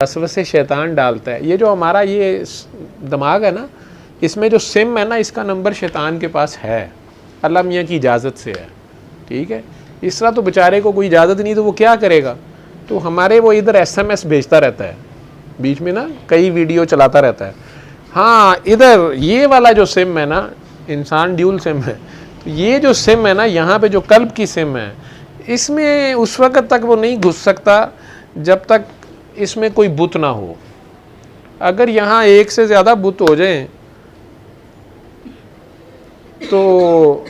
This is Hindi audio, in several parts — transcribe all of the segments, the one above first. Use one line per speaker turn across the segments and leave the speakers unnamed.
वसवसे शैतान डालता है। ये जो हमारा ये दिमाग है ना, इसमें जो सिम है ना, इसका नंबर शैतान के पास है, अल्लाह मियाँ की इजाज़त से है, ठीक है। इस तरह तो बेचारे को कोई इजाज़त नहीं, तो वो क्या करेगा, तो हमारे वो इधर SMS भेजता रहता है, बीच में ना कई वीडियो चलाता रहता है। हाँ, इधर ये वाला जो सिम है ना, इंसान ड्यूल सिम है, तो ये जो सिम है ना, यहाँ पे जो कल्ब की सिम है, इसमें उस वक़्त तक वो नहीं घुस सकता जब तक इसमें कोई बुत ना हो। अगर यहाँ एक से ज़्यादा बुत हो जाए तो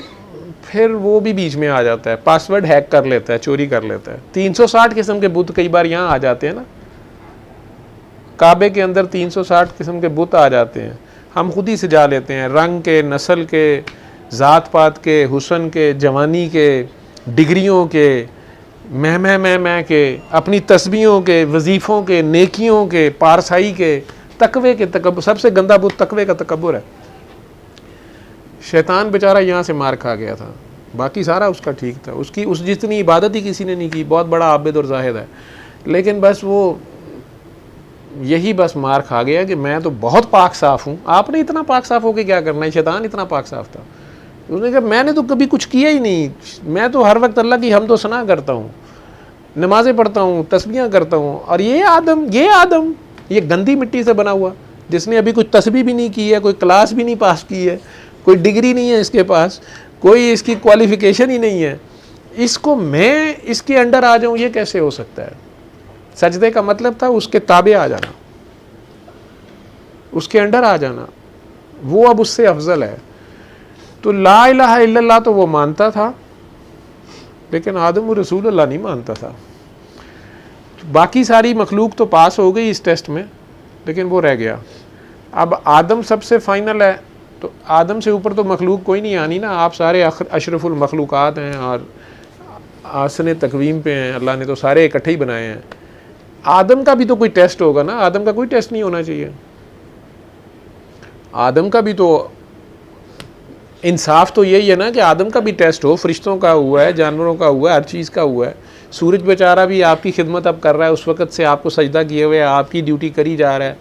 फिर वो भी बीच में आ जाता है, पासवर्ड हैक कर लेता है, चोरी कर लेता है। 360 किस्म के बुत कई बार यहाँ आ जाते हैं ना, काबे के अंदर 360 किस्म के बुत आ जाते हैं, हम खुद ही सजा लेते हैं, रंग के, नस्ल के, ज़ात पात के, हुस्न के, जवानी के, डिग्रियों के, मैं के, अपनी तस्बीहों के, वजीफ़ों के, नेकियों के, पारसाई के, तकवे के, तकब्बुर। सबसे गंदा बुत तकवे का तकब्बुर है। शैतान बेचारा यहाँ से मार खा गया था, बाकी सारा उसका ठीक था, उसकी उस जितनी इबादत ही किसी ने नहीं की, बहुत बड़ा आबिद और जाहिद है, लेकिन बस वो यही बस मार खा गया कि मैं तो बहुत पाक साफ़ हूँ। आपने इतना पाक साफ़ होकर क्या करना है, शैतान इतना पाक साफ़ था। उसने कहा मैंने तो कभी कुछ किया ही नहीं, मैं तो हर वक्त अल्लाह की हमदो सना करता हूँ, नमाज़ें पढ़ता हूँ, तस्बीहां करता हूँ, और ये आदम ये गंदी मिट्टी से बना हुआ, जिसने अभी कुछ तस्बीह भी नहीं की है, कोई क्लास भी नहीं पास की है, कोई डिग्री नहीं है इसके पास, कोई इसकी क्वालिफ़िकेशन ही नहीं है, इसको मैं इसके अंडर आ जाऊँ, ये कैसे हो सकता है। सजदे का मतलब था उसके ताबे आ जाना, उसके अंडर आ जाना, वो अब उससे अफजल है। तो ला इलाहा इल्लल्लाह तो वो मानता था, लेकिन आदम रसूलुल्लाह नहीं मानता था। बाकी सारी मखलूक तो पास हो गई इस टेस्ट में, लेकिन वो रह गया। अब आदम सबसे फाइनल है, तो आदम से ऊपर तो मखलूक कोई नहीं आनी ना, आप सारे अशरफुल मखलूक़ात हैं और आसने तकवीम पे हैं, अल्लाह ने तो सारे इकट्ठे ही बनाए हैं। आदम का भी तो कोई टेस्ट होगा ना, आदम का कोई टेस्ट नहीं होना चाहिए। आदम का भी तो इंसाफ तो यही है ना कि आदम का भी टेस्ट हो, फरिश्तों का हुआ है, जानवरों का हुआ है, हर चीज़ का हुआ है। सूरज बेचारा भी आपकी खिदमत अब कर रहा है, उस वक़्त से आपको सजदा किए हुए आपकी ड्यूटी करी जा रहा है।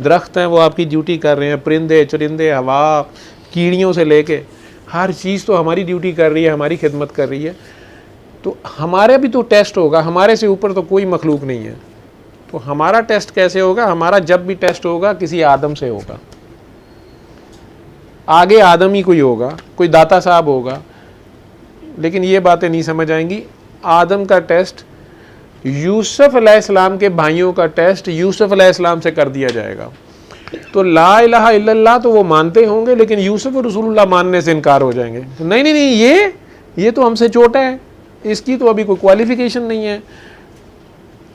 दरख्त हैं वो आपकी ड्यूटी कर रहे हैं, परिंदे, चरिंदे, हवा, कीड़ियों से लेके हर चीज़ तो हमारी ड्यूटी कर रही है, हमारी खिदमत कर रही है। तो हमारे भी तो टेस्ट होगा, हमारे से ऊपर तो कोई मखलूक नहीं है। तो हमारा टेस्ट कैसे होगा, हमारा जब भी टेस्ट होगा किसी आदम से होगा, आगे आदम ही कोई होगा, कोई दाता साहब होगा, लेकिन ये बातें नहीं समझ आएंगी। आदम का टेस्ट, यूसुफ अलैहिस्सलाम के भाइयों का टेस्ट यूसुफ अलैहिस्सलाम से कर दिया जाएगा। तो ला इलाहा इल्लल्लाह तो वो मानते होंगे, लेकिन यूसुफ रसूलुल्लाह मानने से इनकार हो जाएंगे। नहीं, ये तो हमसे छोटा है, इसकी तो अभी कोई क्वालिफिकेशन नहीं है।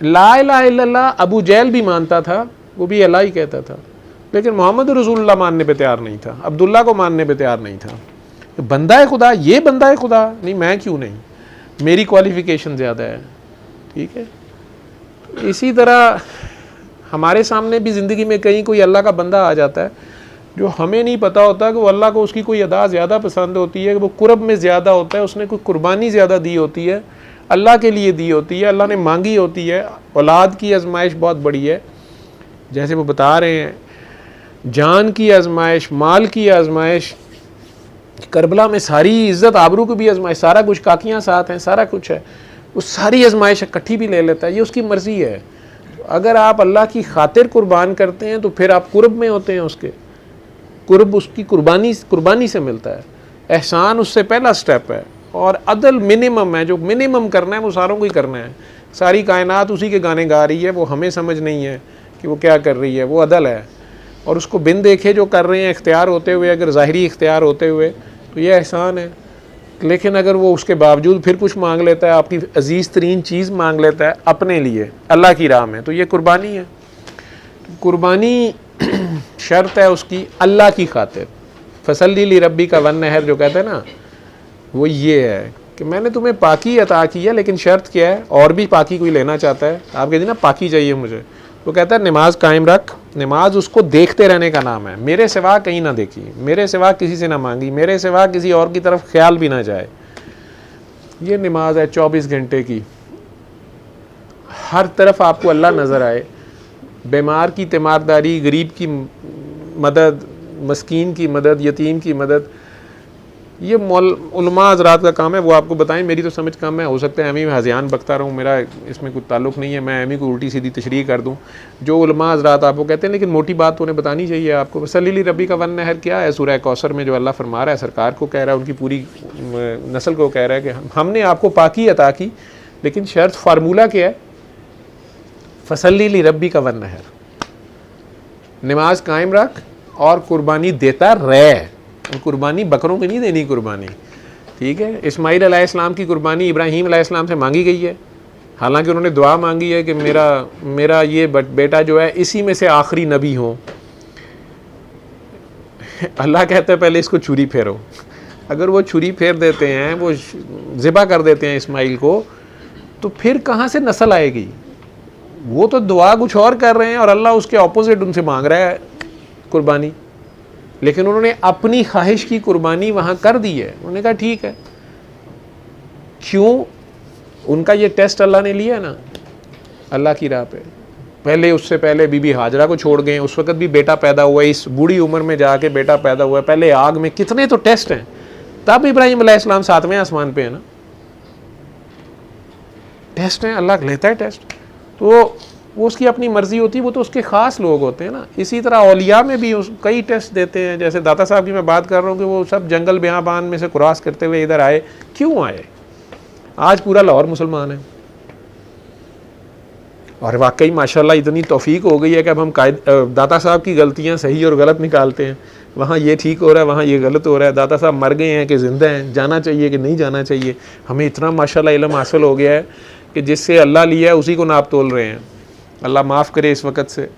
ला इलाहा इल्लल्लाह अबू जहल भी मानता था, वो भी अल्लाह ही कहता था, लेकिन मोहम्मद रसूलुल्लाह मानने पे तैयार नहीं था, अब्दुल्ला को मानने पे तैयार नहीं था। तो बंदा है खुदा, ये बंदा है खुदा नहीं, मैं क्यों नहीं, मेरी क्वालिफ़िकेशन ज़्यादा है, ठीक है। तो इसी तरह हमारे सामने भी ज़िंदगी में कहीं कोई अल्लाह का बंदा आ जाता है जो हमें नहीं पता होता कि वो अल्लाह को उसकी कोई अदा ज़्यादा पसंद होती है, कि वो कुर्ब में ज़्यादा होता है, उसने कोई कुर्बानी ज़्यादा दी होती है, अल्लाह के लिए दी होती है, अल्लाह ने मांगी होती है। औलाद की आजमाइश बहुत बड़ी है, जैसे वो बता रहे हैं, जान की आजमाइश, माल की आजमाइश, करबला में सारी इज़्ज़त आबरू की भी आजमाइश, सारा कुछ, काकियाँ साथ हैं, सारा कुछ है, वो सारी आजमाइश इकट्ठी भी ले लेता है, ये उसकी मर्ज़ी है। तो अगर आप अल्लाह की खातिर कुर्बान करते हैं तो फिर आप कुर्ब में होते हैं, उसके कुर्ब उसकी कुर्बानी से मिलता है। एहसान उससे पहला स्टेप है, और अदल मिनिमम है, जो मिनिमम करना है वो सारों को ही करना है। सारी कायनात उसी के गाने गा रही है, वो हमें समझ नहीं है कि वो क्या कर रही है, वो अदल है, और उसको बिन देखे जो कर रहे हैं इख्तियार होते हुए, अगर ज़ाहिरी इख्तियार होते हुए, तो ये एहसान है। लेकिन अगर वो उसके बावजूद फिर कुछ मांग लेता है, आपकी अजीज़ तरीन चीज़ मांग लेता है अपने लिए अल्लाह की राह में, तो ये कुर्बानी है। कुर्बानी शर्त है उसकी अल्लाह की खातिर। फसल्ली ली रब्बी का वन नहर जो कहते हैं ना, वो ये है कि मैंने तुम्हें पाकी अता की है, लेकिन शर्त क्या है, और भी पाकी कोई लेना चाहता है, आप कहते ना पाकी चाहिए मुझे, वो कहता है नमाज कायम रख। नमाज उसको देखते रहने का नाम है, मेरे सिवा कहीं ना देखी, मेरे सिवा किसी से ना मांगी, मेरे सिवा किसी और की तरफ ख्याल भी ना जाए। ये नमाज है 24 घंटे की, हर तरफ आपको अल्लाह नज़र आए, बीमार की तीमारदारी, गरीब की मदद, मस्कीन की मदद, यतीम की मदद, ये उलमा हज़रात का काम है, वो आपको बताएं, मेरी तो समझ कम है, हो सकता है एमी में हज़ियान बकता रहूँ, मेरा इसमें कुछ ताल्लुक़ नहीं है, मैं एमी को उल्टी सीधी तशरीह कर दूँ जो उलमा हज़रात आपको कहते हैं, लेकिन मोटी बात तो उन्हें बतानी चाहिए आपको। सलीली रबी का वन नहर क्या है? सूरह कौसर में जो अल्लाह फरमा रहा है, सरकार को कह रहा है, उनकी पूरी नस्ल को कह रहा है कि हमने आपको पाकी अता की, लेकिन शर्त फार्मूला क्या है? फसलीली रबी का वन नहर, नमाज कायम रख और कुर्बानी देता रह। कुर्बानी बकरों की नहीं देनी कुर्बानी, ठीक है। इस्माइल अलैहिस्सलाम की कुर्बानी इब्राहीम अलैहिस्सलाम से मांगी गई है, हालांकि उन्होंने दुआ मांगी है कि मेरा ये बेटा जो है इसी में से आखिरी नबी हो। अल्लाह कहता है पहले इसको छुरी फेरो। अगर वो छुरी फेर देते हैं, वो ज़िबा कर देते हैं इस्माइल को, तो फिर कहाँ से नस्ल आएगी? वो तो दुआ कुछ और कर रहे हैं और अल्लाह उसके ऑपोजिट उनसे मांग रहा है कुर्बानी, लेकिन उन्होंने अपनी ख्वाहिश की कुर्बानी वहाँ कर दी है। उन्होंने कहा ठीक है, क्यों? उनका ये टेस्ट अल्लाह ने लिया ना अल्लाह की राह पे। पहले उससे पहले बीबी हाजरा को छोड़ गए, उस वक़्त भी बेटा पैदा हुआ, इस बूढ़ी उम्र में जाके बेटा पैदा हुआ, पहले आग में, कितने तो टेस्ट हैं। तब इब्राहीम अलैहिस्सलाम 7वें आसमान पे है ना, टेस्ट है, अल्लाह लेता है टेस्ट, तो वो उसकी अपनी मर्जी होती है, वो तो उसके ख़ास लोग होते हैं ना। इसी तरह औलिया में भी कई टेस्ट देते हैं, जैसे दाता साहब की मैं बात कर रहा हूँ कि वो सब जंगल बियाबान में से क्रॉस करते हुए इधर आए, क्यों आए? आज पूरा लाहौर मुसलमान है और वाकई माशाल्लाह इतनी तौफीक हो गई है कि अब हम दाता साहब की गलतियाँ सही और गलत निकालते हैं। वहाँ ये ठीक हो रहा है, वहाँ ये गलत हो रहा है, दाता साहब मर गए हैं कि ज़िंदा हैं, जाना चाहिए कि नहीं जाना चाहिए। हमें इतना माशाल्लाह इल्म हासिल हो गया है कि जिससे अल्लाह लिया है उसी को नाप तोल रहे हैं। अल्लाह माफ़ करे इस वक़्त से।